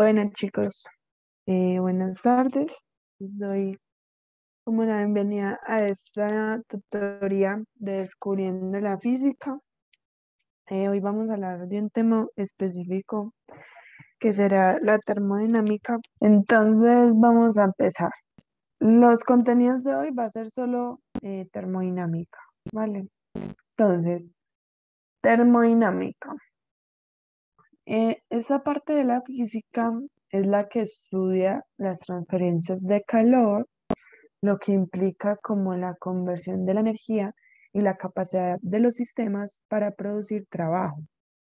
Bueno, chicos, buenas tardes. Les doy como la bienvenida a esta tutoría de Descubriendo la Física. Hoy vamos a hablar de un tema específico que será la termodinámica. Entonces, vamos a empezar. Los contenidos de hoy va a ser solo termodinámica, ¿vale? Entonces, termodinámica. Esa parte de la física es la que estudia las transferencias de calor, lo que implica como la conversión de la energía y la capacidad de los sistemas para producir trabajo,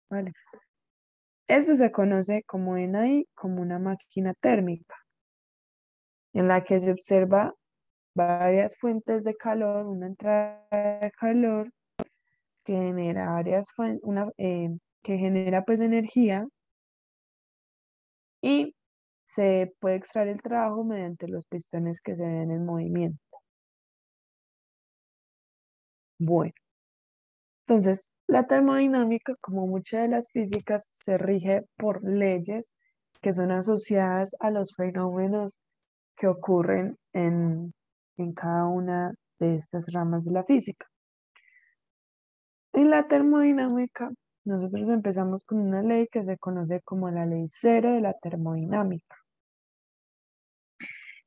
¿vale? Eso se conoce como en ahí como una máquina térmica, en la que se observa varias fuentes de calor, una entrada de calor que genera que genera pues energía y se puede extraer el trabajo mediante los pistones que se ven en movimiento. Bueno, entonces la termodinámica, como muchas de las físicas, se rige por leyes que son asociadas a los fenómenos que ocurren en cada una de estas ramas de la física. En la termodinámica, nosotros empezamos con una ley que se conoce como la ley cero de la termodinámica.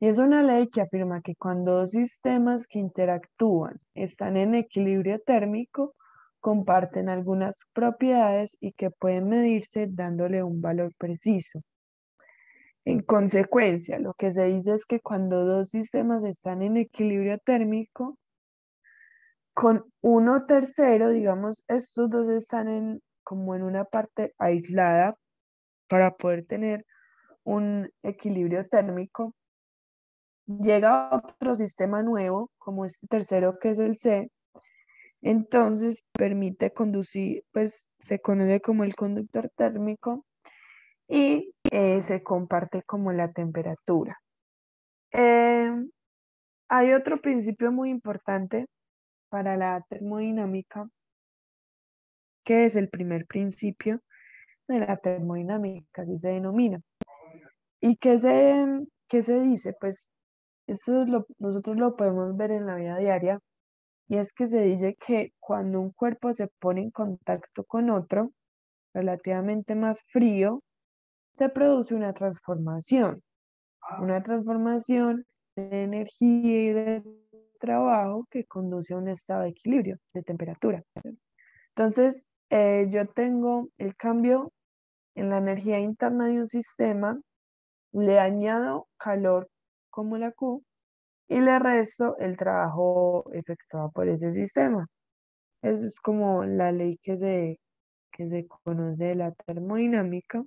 Y es una ley que afirma que cuando dos sistemas que interactúan están en equilibrio térmico, comparten algunas propiedades y que pueden medirse dándole un valor preciso. En consecuencia, lo que se dice es que cuando dos sistemas están en equilibrio térmico, con uno tercero, digamos, estos dos están como en una parte aislada para poder tener un equilibrio térmico. Llega otro sistema nuevo, como este tercero que es el C, entonces permite conducir, pues se conoce como el conductor térmico y se comparte como la temperatura. Eh, Hay otro principio muy importante para la termodinámica, que es el primer principio de la termodinámica, así se denomina. ¿Y qué se dice? Pues nosotros lo podemos ver en la vida diaria. Y es que se dice que cuando un cuerpo se pone en contacto con otro, relativamente más frío, se produce una transformación de energía y de trabajo que conduce a un estado de equilibrio, de temperatura. Entonces, yo tengo el cambio en la energía interna de un sistema, le añado calor como la Q y le resto el trabajo efectuado por ese sistema. Esa es como la ley que se conoce de la termodinámica,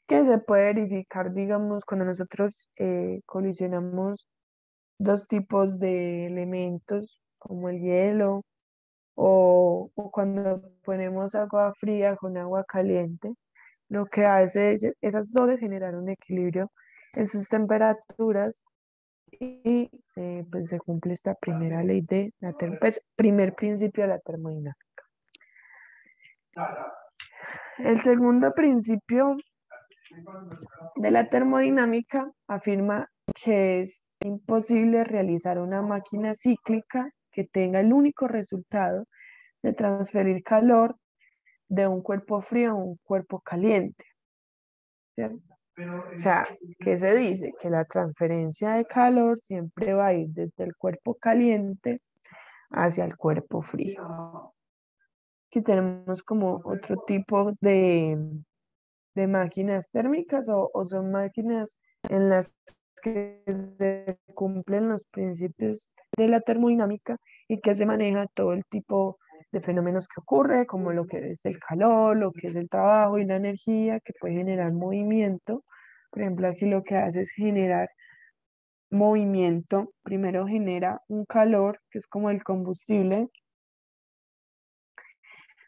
que se puede verificar, digamos, cuando nosotros colisionamos dos tipos de elementos, como el hielo, o cuando ponemos agua fría con agua caliente, lo que hace esas dos es generar un equilibrio en sus temperaturas y pues se cumple esta primera ley pues, primer principio de la termodinámica. El segundo principio de la termodinámica afirma que es imposible realizar una máquina cíclica que tenga el único resultado de transferir calor de un cuerpo frío a un cuerpo caliente, ¿cierto? O sea, ¿qué se dice? Que la transferencia de calor siempre va a ir desde el cuerpo caliente hacia el cuerpo frío. Aquí tenemos como otro tipo de máquinas térmicas o son máquinas en las que se cumplen los principios de la termodinámica y que se maneja todo el tipo de fenómenos que ocurre, como lo que es el calor, lo que es el trabajo y la energía que puede generar movimiento. Por ejemplo, aquí lo que hace es generar movimiento. Primero genera un calor, que es como el combustible,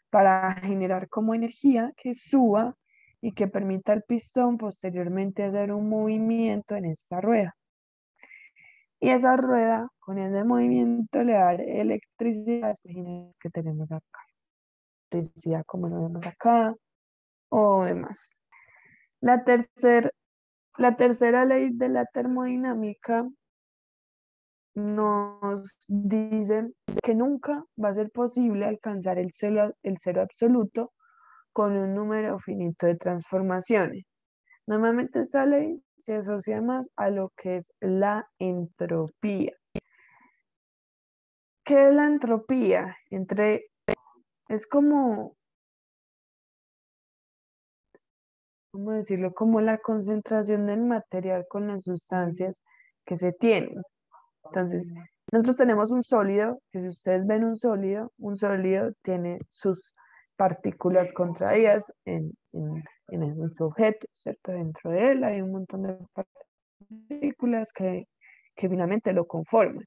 para generar como energía que suba y que permita al pistón posteriormente hacer un movimiento en esta rueda. Y esa rueda, con ese movimiento, le da electricidad a este generador que tenemos acá. Electricidad como lo vemos acá o demás. La tercer- la tercera ley de la termodinámica nos dice que nunca va a ser posible alcanzar el cero absoluto con un número finito de transformaciones. Normalmente esta ley se asocia más a lo que es la entropía. ¿Qué es la entropía? Es como, ¿cómo decirlo? Como la concentración del material con las sustancias que se tienen. Entonces, nosotros tenemos un sólido, que si ustedes ven un sólido tiene sus partículas contraídas en esos objetos, ¿cierto? Dentro de él hay un montón de partículas que finalmente lo conforman,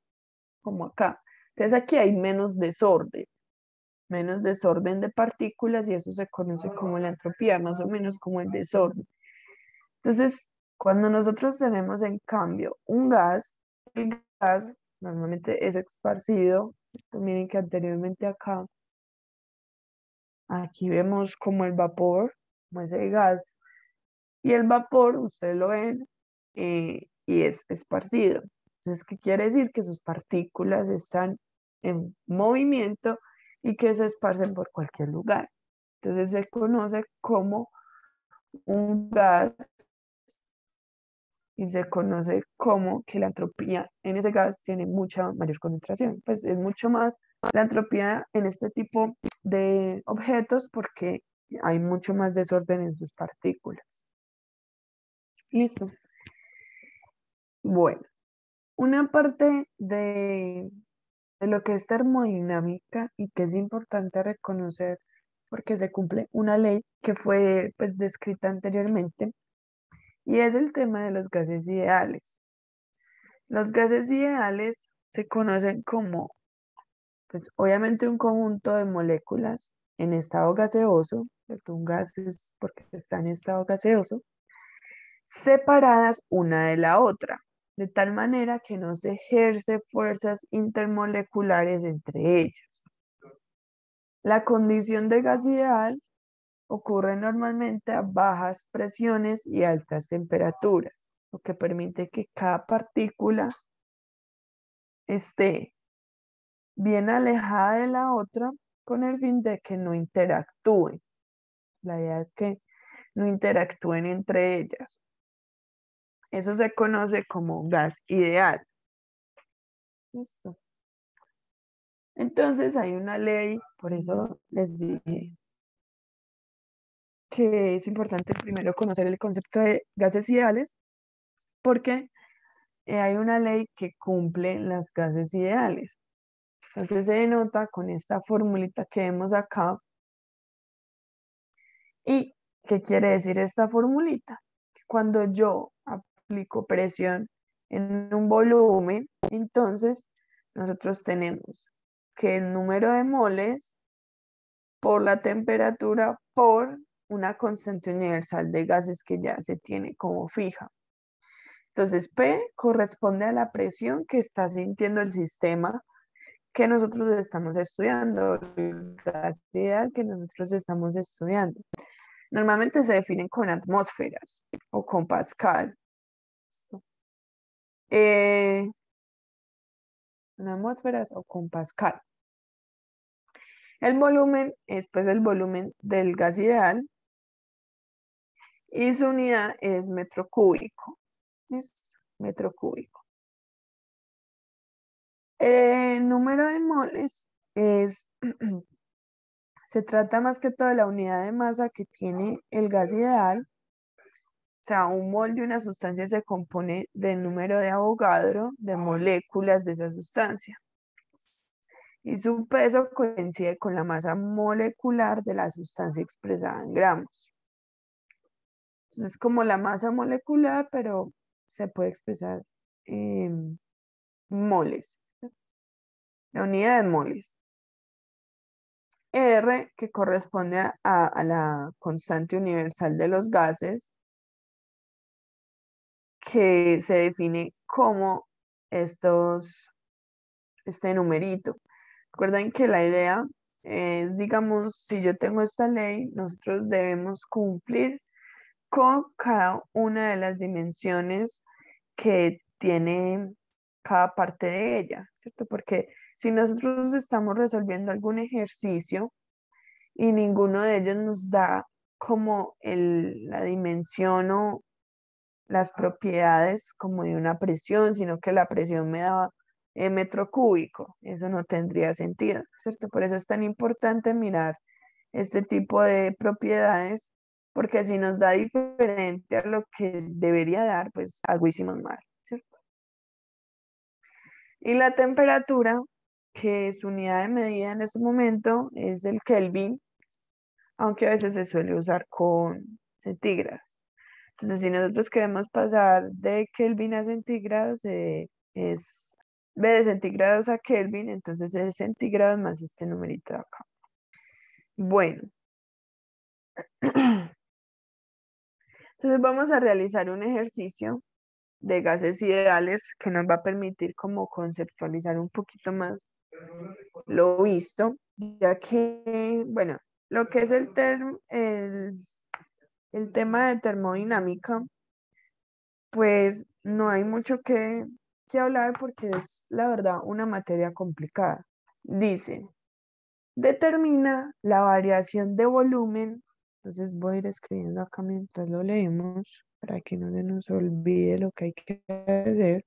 como acá. Entonces aquí hay menos desorden de partículas y eso se conoce como la entropía, más o menos como el desorden. Entonces, cuando nosotros tenemos en cambio un gas, el gas normalmente es esparcido. Miren que anteriormente acá, aquí vemos como el vapor, como ese gas, y el vapor, ustedes lo ven, y es esparcido. Entonces, ¿qué quiere decir? Que sus partículas están en movimiento y que se esparcen por cualquier lugar. Entonces se conoce como un gas y se conoce como que la entropía en ese gas tiene mucha mayor concentración. Pues es mucho más la entropía en este tipo de objetos porque hay mucho más desorden en sus partículas. Listo. Bueno, una parte de lo que es termodinámica y que es importante reconocer porque se cumple una ley que fue pues descrita anteriormente y es el tema de los gases ideales. Los gases ideales se conocen como, pues obviamente un conjunto de moléculas en estado gaseoso, ¿cierto? Un gas es porque está en estado gaseoso, separadas una de la otra, de tal manera que no se ejerce fuerzas intermoleculares entre ellas. La condición de gas ideal ocurre normalmente a bajas presiones y altas temperaturas, lo que permite que cada partícula esté bien alejada de la otra con el fin de que no interactúen. La idea es que no interactúen entre ellas. Eso se conoce como gas ideal. Listo. Entonces hay una ley, por eso les dije que es importante primero conocer el concepto de gases ideales, porque hay una ley que cumple las gases ideales. Entonces se denota con esta formulita que vemos acá. ¿Y qué quiere decir esta formulita? Cuando yo aplico presión en un volumen, entonces nosotros tenemos que el número de moles por la temperatura por una constante universal de gases que ya se tiene como fija. Entonces, P corresponde a la presión que está sintiendo el sistema que nosotros estamos estudiando, el gas ideal que nosotros estamos estudiando. Normalmente se definen con atmósferas o con Pascal. Eh, en atmósferas o con Pascal. El volumen es pues el volumen del gas ideal y su unidad es metro cúbico. ¿Listo? Metro cúbico. El número de moles es, se trata más que todo de la unidad de masa que tiene el gas ideal. O sea, un mol de una sustancia se compone del número de Avogadro de moléculas de esa sustancia. Y su peso coincide con la masa molecular de la sustancia expresada en gramos. Entonces, es como la masa molecular, pero se puede expresar en moles, la unidad de moles. R, que corresponde a la constante universal de los gases, que se define como este numerito. Recuerden que la idea es, digamos, si yo tengo esta ley, nosotros debemos cumplir con cada una de las dimensiones que tiene cada parte de ella, ¿cierto? Porque si nosotros estamos resolviendo algún ejercicio y ninguno de ellos nos da como la dimensión o las propiedades como de una presión, sino que la presión me da metro cúbico, eso no tendría sentido, ¿cierto? Por eso es tan importante mirar este tipo de propiedades, porque si nos da diferente a lo que debería dar, pues algo hicimos mal, ¿cierto? Y la temperatura, que su unidad de medida en este momento es el Kelvin, aunque a veces se suele usar con centígrados. Entonces, si nosotros queremos pasar de Kelvin a centígrados, es B de centígrados a Kelvin, entonces es centígrados más este numerito de acá. Bueno, entonces vamos a realizar un ejercicio de gases ideales que nos va a permitir como conceptualizar un poquito más lo visto, ya que, bueno, lo que es el tema de termodinámica, pues no hay mucho que hablar porque es, la verdad, una materia complicada. Dice, determina la variación de volumen. Entonces voy a ir escribiendo acá mientras lo leemos para que no se nos olvide lo que hay que hacer.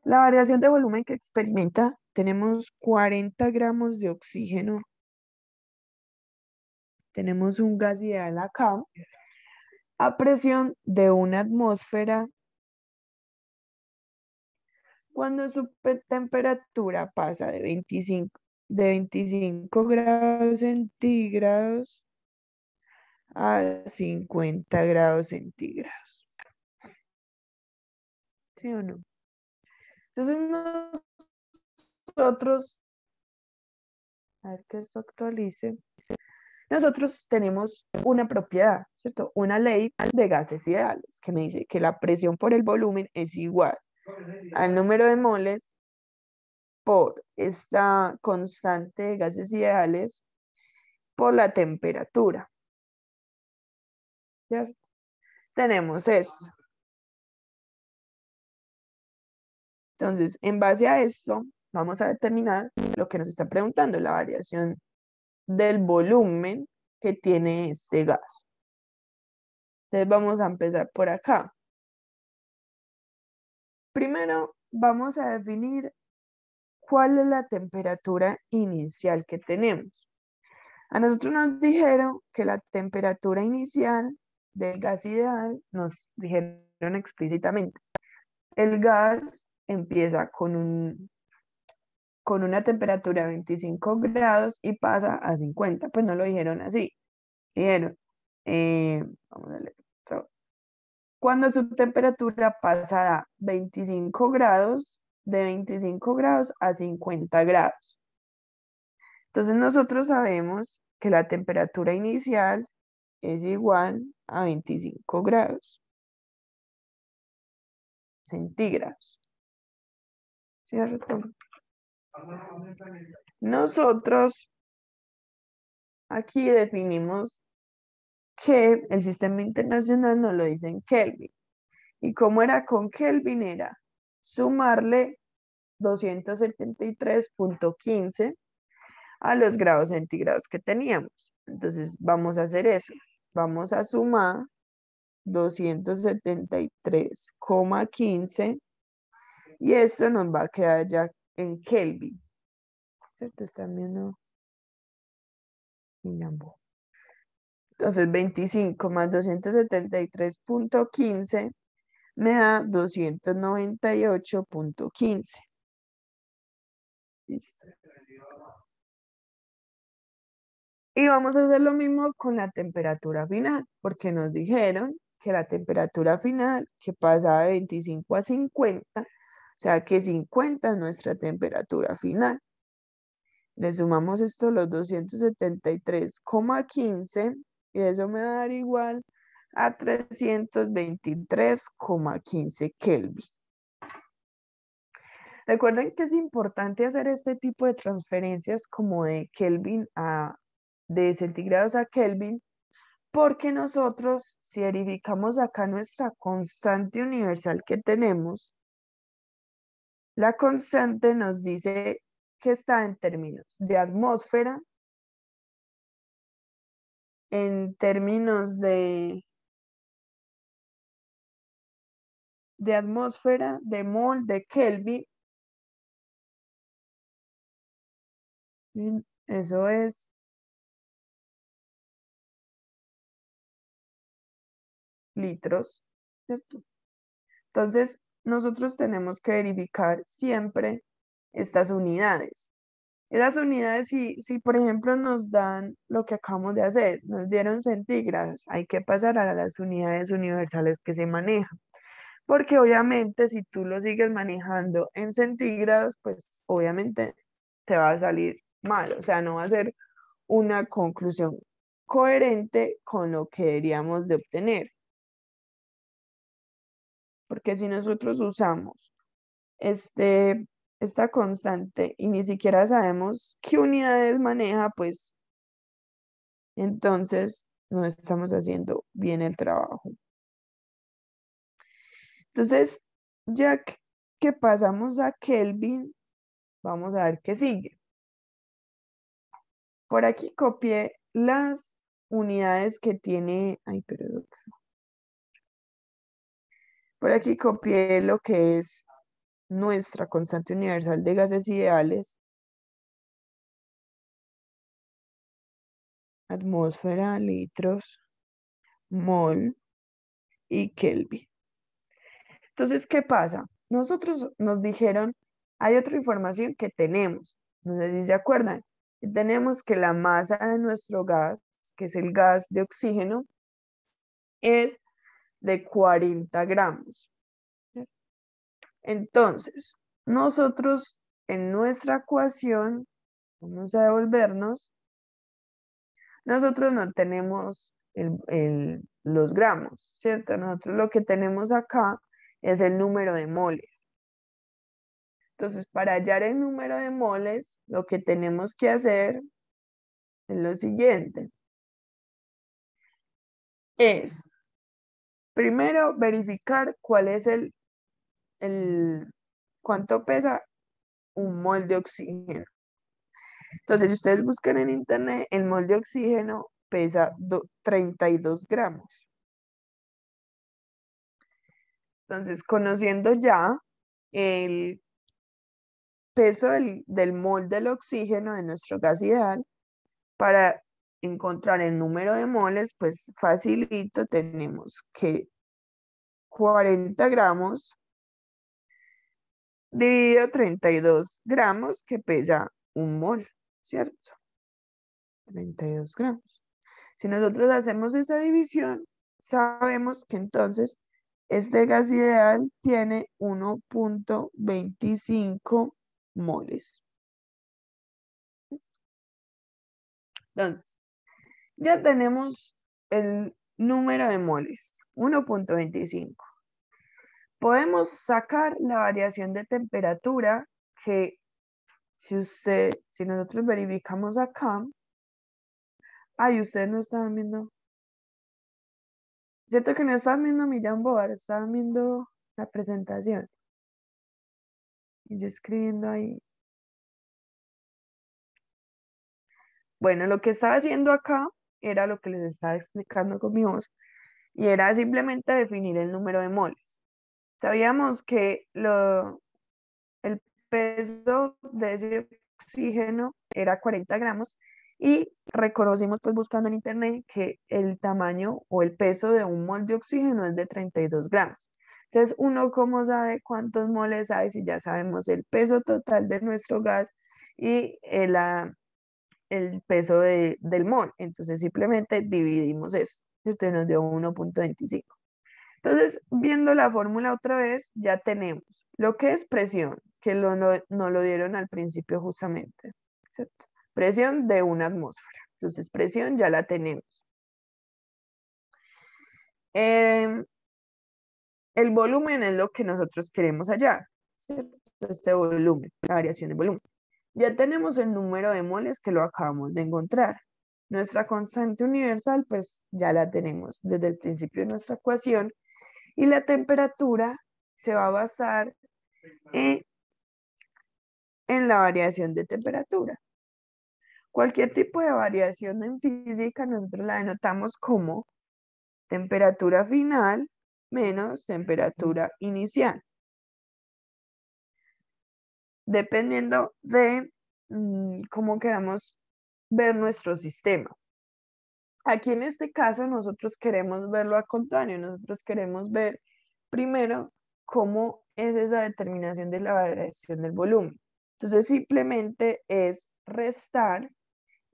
La variación de volumen que experimenta, tenemos 40 gramos de oxígeno, tenemos un gas ideal acá, a presión de una atmósfera. Cuando su temperatura pasa de 25 grados centígrados a 50 grados centígrados. ¿Sí o no? Entonces nosotros, a ver que esto actualice, nosotros tenemos una propiedad, ¿cierto? Una ley de gases ideales que me dice que la presión por el volumen es igual al número de moles por esta constante de gases ideales por la temperatura, ¿cierto? Tenemos esto. Entonces, en base a esto, vamos a determinar lo que nos está preguntando, la variación del volumen que tiene este gas. Entonces, vamos a empezar por acá. Primero, vamos a definir cuál es la temperatura inicial que tenemos. A nosotros nos dijeron que la temperatura inicial del gas ideal, nos dijeron explícitamente, el gas empieza con una temperatura de 25 grados y pasa a 50. Pues no lo dijeron así. Dijeron, vamos a leer otra vez. Cuando su temperatura pasa a 25 grados, de 25 grados a 50 grados. Entonces nosotros sabemos que la temperatura inicial es igual a 25 grados centígrados. ¿Cierto? Nosotros aquí definimos que el sistema internacional nos lo dice en Kelvin. ¿Y cómo era con Kelvin? Era sumarle 273.15 a los grados centígrados que teníamos. Entonces vamos a hacer eso. Vamos a sumar 273,15 y esto nos va a quedar ya en Kelvin. ¿Cierto? Están viendo mi Lambo. Entonces 25 más 273.15 me da 298.15. Listo. Y vamos a hacer lo mismo con la temperatura final, porque nos dijeron que la temperatura final, que pasa de 25 a 50, o sea que 50 es nuestra temperatura final. Le sumamos esto los 273,15 y eso me va a dar igual a 323,15 Kelvin. Recuerden que es importante hacer este tipo de transferencias como de Kelvin de centígrados a Kelvin, Porque nosotros, si verificamos acá nuestra constante universal que tenemos, la constante nos dice que está en términos de atmósfera, en términos de atmósfera, de mol, de Kelvin. Eso es litros, ¿cierto? Entonces, nosotros tenemos que verificar siempre estas unidades. Esas unidades, si por ejemplo nos dan lo que acabamos de hacer, nos dieron centígrados, hay que pasar a las unidades universales que se manejan. Porque obviamente si tú lo sigues manejando en centígrados, pues obviamente te va a salir mal, o sea, no va a ser una conclusión coherente con lo que deberíamos de obtener. Porque si nosotros usamos esta constante y ni siquiera sabemos qué unidades maneja, pues entonces no estamos haciendo bien el trabajo. Entonces, ya que pasamos a Kelvin, vamos a ver qué sigue. Por aquí copié las unidades que tiene, ay, perdón. Por aquí copié lo que es nuestra constante universal de gases ideales, atmósfera, litros, mol y Kelvin. Entonces, ¿qué pasa? Nosotros nos dijeron, hay otra información que tenemos, no sé si se acuerdan, tenemos que la masa de nuestro gas, que es el gas de oxígeno, es de 40 gramos. Entonces, nosotros en nuestra ecuación, vamos a devolvernos, nosotros no tenemos los gramos, ¿cierto? Nosotros lo que tenemos acá es el número de moles. Entonces, para hallar el número de moles, lo que tenemos que hacer es lo siguiente. Es, primero, verificar cuál es cuánto pesa un mol de oxígeno. Entonces, si ustedes buscan en internet, el mol de oxígeno pesa 32 gramos. Entonces, conociendo ya el peso del mol del oxígeno de nuestro gas ideal, para encontrar el número de moles, pues facilito, tenemos que 40 gramos dividido 32 gramos, que pesa un mol, ¿cierto? 32 gramos. Si nosotros hacemos esa división, sabemos que entonces este gas ideal tiene 1.25 moles. Entonces, ya tenemos el número de moles, 1.25. Podemos sacar la variación de temperatura que si nosotros verificamos acá, ay, ustedes no estaban viendo, cierto que no estaban viendo mi Jamboard, estaban viendo la presentación. Y yo escribiendo ahí. Bueno, lo que estaba haciendo acá era lo que les estaba explicando con mi voz, y era simplemente definir el número de moles. Sabíamos que el peso de ese oxígeno era 40 gramos y reconocimos pues buscando en internet que el tamaño o el peso de un mol de oxígeno es de 32 gramos. Entonces, uno cómo sabe cuántos moles hay si ya sabemos el peso total de nuestro gas y el peso del mol. Entonces, simplemente dividimos eso. Entonces nos dio 1.25. Entonces, viendo la fórmula otra vez, ya tenemos lo que es presión, que no lo dieron al principio justamente, ¿cierto? Presión de una atmósfera. Entonces, presión ya la tenemos. Em, el volumen es lo que nosotros queremos hallar, ¿cierto? Este volumen, la variación de volumen. Ya tenemos el número de moles que lo acabamos de encontrar. Nuestra constante universal, pues ya la tenemos desde el principio de nuestra ecuación, y la temperatura se va a basar en, en la variación de temperatura. Cualquier tipo de variación en física nosotros la denotamos como temperatura final menos temperatura inicial, dependiendo de cómo queramos ver nuestro sistema. Aquí en este caso nosotros queremos verlo al contrario, nosotros queremos ver primero cómo es esa determinación de la variación del volumen. Entonces simplemente es restar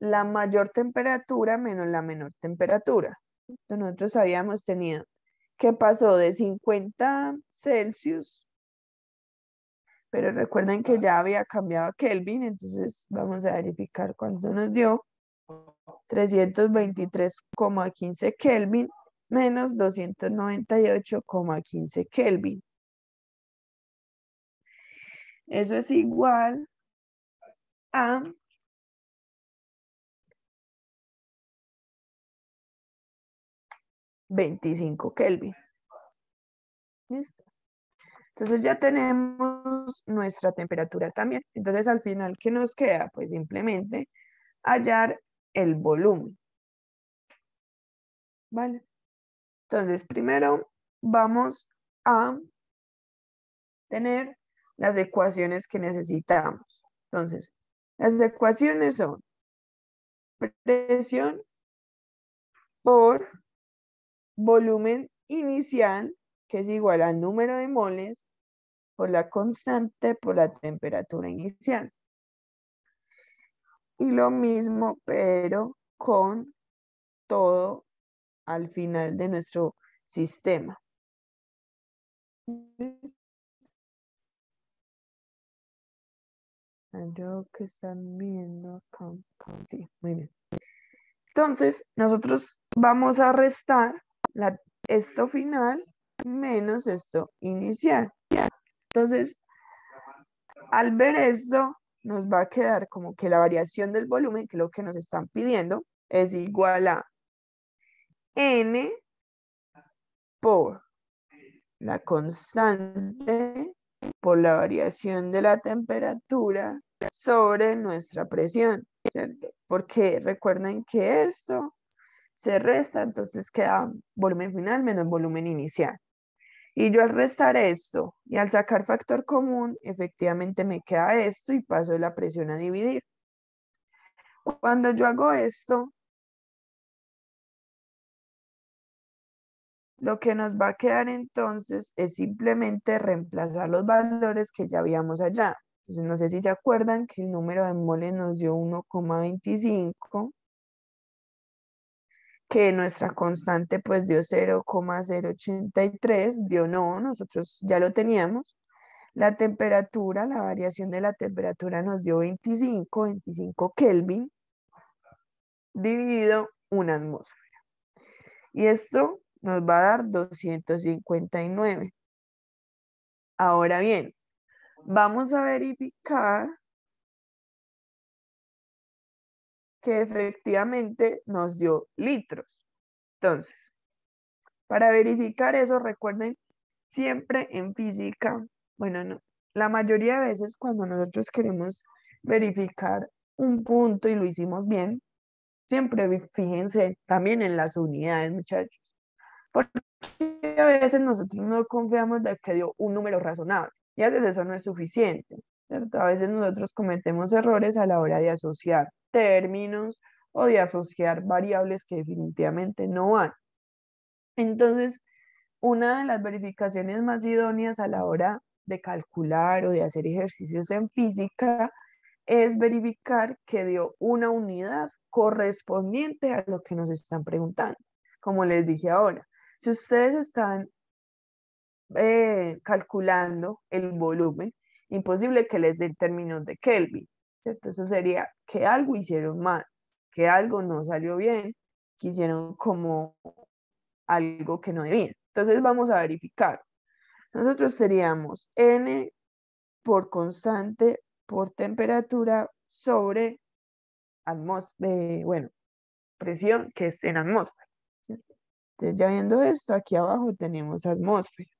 la mayor temperatura menos la menor temperatura. Entonces, nosotros habíamos tenido que pasó de 50 Celsius, pero recuerden que ya había cambiado a Kelvin, entonces vamos a verificar cuánto nos dio. 323,15 Kelvin menos 298,15 Kelvin. Eso es igual a 25 Kelvin. ¿Listo? Entonces ya tenemos nuestra temperatura también. Entonces al final, ¿qué nos queda? Pues simplemente hallar el volumen. ¿Vale? Entonces primero vamos a tener las ecuaciones que necesitamos. Entonces, las ecuaciones son presión por volumen inicial, que es igual al número de moles, por la constante por la temperatura inicial. Y lo mismo, pero con todo al final de nuestro sistema. Yo que están viendo acá. Sí, muy bien. Entonces, nosotros vamos a restar esto final menos esto inicial. Entonces, al ver esto, nos va a quedar como que la variación del volumen, que es lo que nos están pidiendo, es igual a N por la constante por la variación de la temperatura sobre nuestra presión, ¿cierto? Porque recuerden que esto se resta, entonces queda volumen final menos volumen inicial. Y yo al restar esto y al sacar factor común, efectivamente me queda esto y paso de la presión a dividir. Cuando yo hago esto, lo que nos va a quedar entonces es simplemente reemplazar los valores que ya habíamos allá. Entonces, no sé si se acuerdan que el número de moles nos dio 1,25, que nuestra constante pues dio 0,083, dio no, nosotros ya lo teníamos. La temperatura, la variación de la temperatura nos dio 25 Kelvin, dividido una atmósfera. Y esto nos va a dar 259. Ahora bien, vamos a verificar que efectivamente nos dio litros. Entonces, para verificar eso, recuerden, siempre en física, bueno, no, la mayoría de veces cuando nosotros queremos verificar un punto y lo hicimos bien, siempre fíjense también en las unidades, muchachos. Porque a veces nosotros no confiamos de que dio un número razonable y a veces eso no es suficiente, ¿cierto? A veces nosotros cometemos errores a la hora de asociar términos o de asociar variables que definitivamente no van. Entonces, una de las verificaciones más idóneas a la hora de calcular o de hacer ejercicios en física es verificar que dio una unidad correspondiente a lo que nos están preguntando. Como les dije ahora, si ustedes están calculando el volumen, imposible que les den términos de Kelvin, ¿cierto? Eso sería que algo hicieron mal, que algo no salió bien, que hicieron como algo que no debían. Entonces vamos a verificar. Nosotros seríamos N por constante por temperatura sobre atmósfera, bueno, presión, que es en atmósfera. ¿Cierto? Entonces, ya viendo esto, aquí abajo tenemos atmósfera.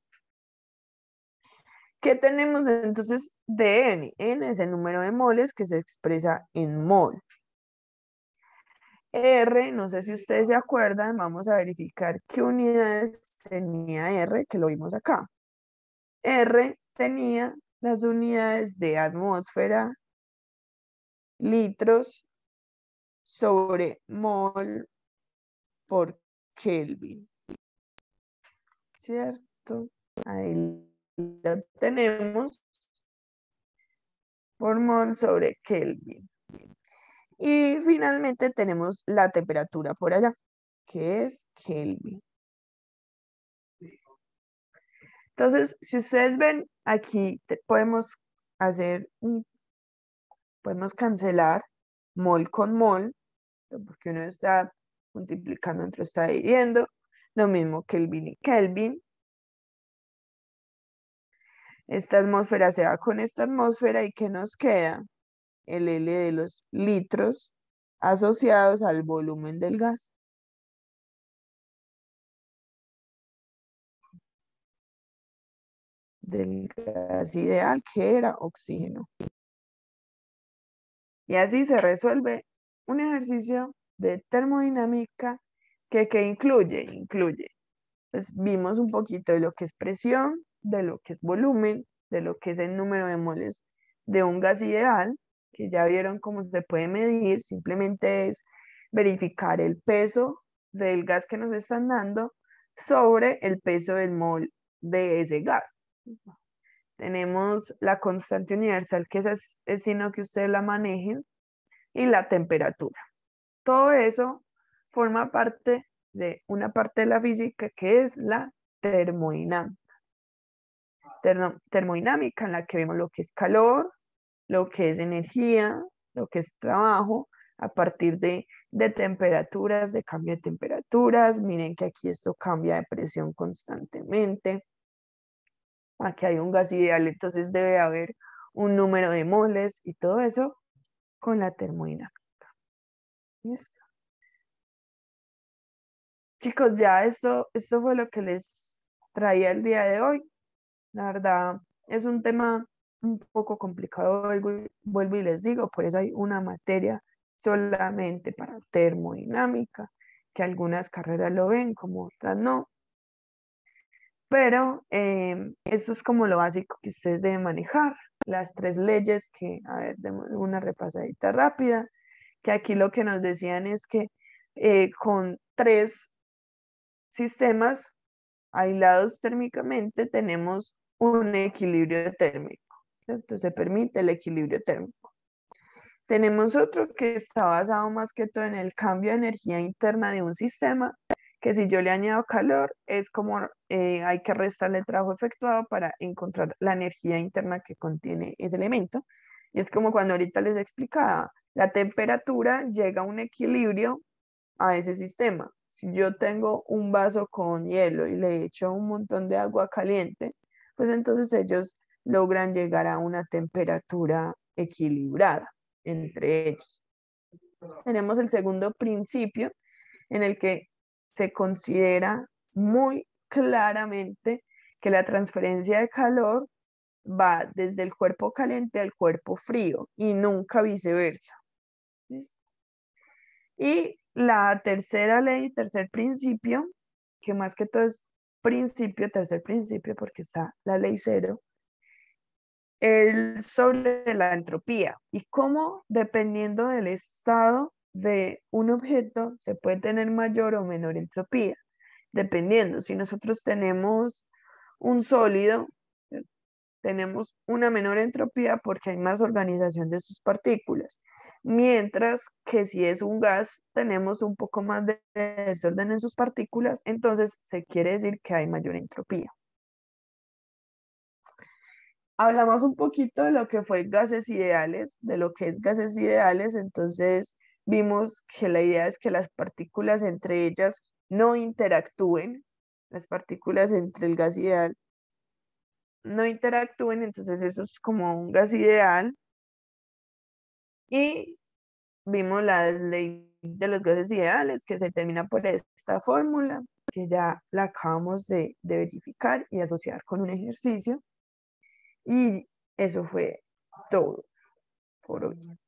¿Qué tenemos entonces de N? N es el número de moles que se expresa en mol. R, no sé si ustedes se acuerdan, vamos a verificar qué unidades tenía R, que lo vimos acá. R tenía las unidades de atmósfera, litros sobre mol por Kelvin, ¿cierto? Ahí lo tenemos por mol sobre Kelvin. Y finalmente tenemos la temperatura por allá, que es Kelvin. Entonces, si ustedes ven, aquí podemos podemos cancelar mol con mol, porque uno está multiplicando, otro está dividiendo. Lo mismo Kelvin y Kelvin. Esta atmósfera se va con esta atmósfera y ¿qué nos queda? El L de los litros asociados al volumen del gas. Del gas ideal, que era oxígeno. Y así se resuelve un ejercicio de termodinámica que incluye, pues vimos un poquito de lo que es presión, de lo que es volumen, de lo que es el número de moles de un gas ideal, que ya vieron cómo se puede medir, simplemente es verificar el peso del gas que nos están dando sobre el peso del mol de ese gas. Tenemos la constante universal, que es sino que ustedes la manejen, y la temperatura. Todo eso forma parte de una parte de la física que es la termodinámica. Termodinámica en la que vemos lo que es calor, lo que es energía, lo que es trabajo, a partir de temperaturas, de cambio de temperaturas. Miren que aquí esto cambia de presión constantemente. Aquí hay un gas ideal, entonces debe haber un número de moles y todo eso con la termodinámica. ¿Listo? Chicos, ya esto fue lo que les traía el día de hoy. La verdad, es un tema un poco complicado, vuelvo y les digo, por eso hay una materia solamente para termodinámica, que algunas carreras lo ven, como otras no. Pero esto es como lo básico que ustedes deben manejar. Las tres leyes que, a ver, demos una repasadita rápida, que aquí lo que nos decían es que con tres sistemas aislados térmicamente tenemos un equilibrio térmico, ¿cierto? Se permite el equilibrio térmico. Tenemos otro que está basado más que todo en el cambio de energía interna de un sistema, que si yo le añado calor, es como hay que restarle el trabajo efectuado para encontrar la energía interna que contiene ese elemento. Y es como cuando ahorita les explicaba, la temperatura llega a un equilibrio a ese sistema. Si yo tengo un vaso con hielo y le echo un montón de agua caliente, pues entonces ellos logran llegar a una temperatura equilibrada entre ellos. Tenemos el segundo principio en el que se considera muy claramente que la transferencia de calor va desde el cuerpo caliente al cuerpo frío y nunca viceversa. ¿Listo? Y la tercera ley, tercer principio, que más que todo es tercer principio, porque está la ley cero, es sobre la entropía y cómo dependiendo del estado de un objeto se puede tener mayor o menor entropía. Dependiendo, si nosotros tenemos un sólido, tenemos una menor entropía porque hay más organización de sus partículas, mientras que si es un gas tenemos un poco más de desorden en sus partículas, entonces se quiere decir que hay mayor entropía. Hablamos un poquito de lo que fue gases ideales, de lo que es gases ideales, entonces vimos que la idea es que las partículas entre ellas no interactúen, las partículas entre el gas ideal no interactúen, entonces eso es como un gas ideal. Y vimos la ley de los gases ideales, que se determina por esta fórmula, que ya la acabamos de verificar y asociar con un ejercicio. Y eso fue todo por hoy.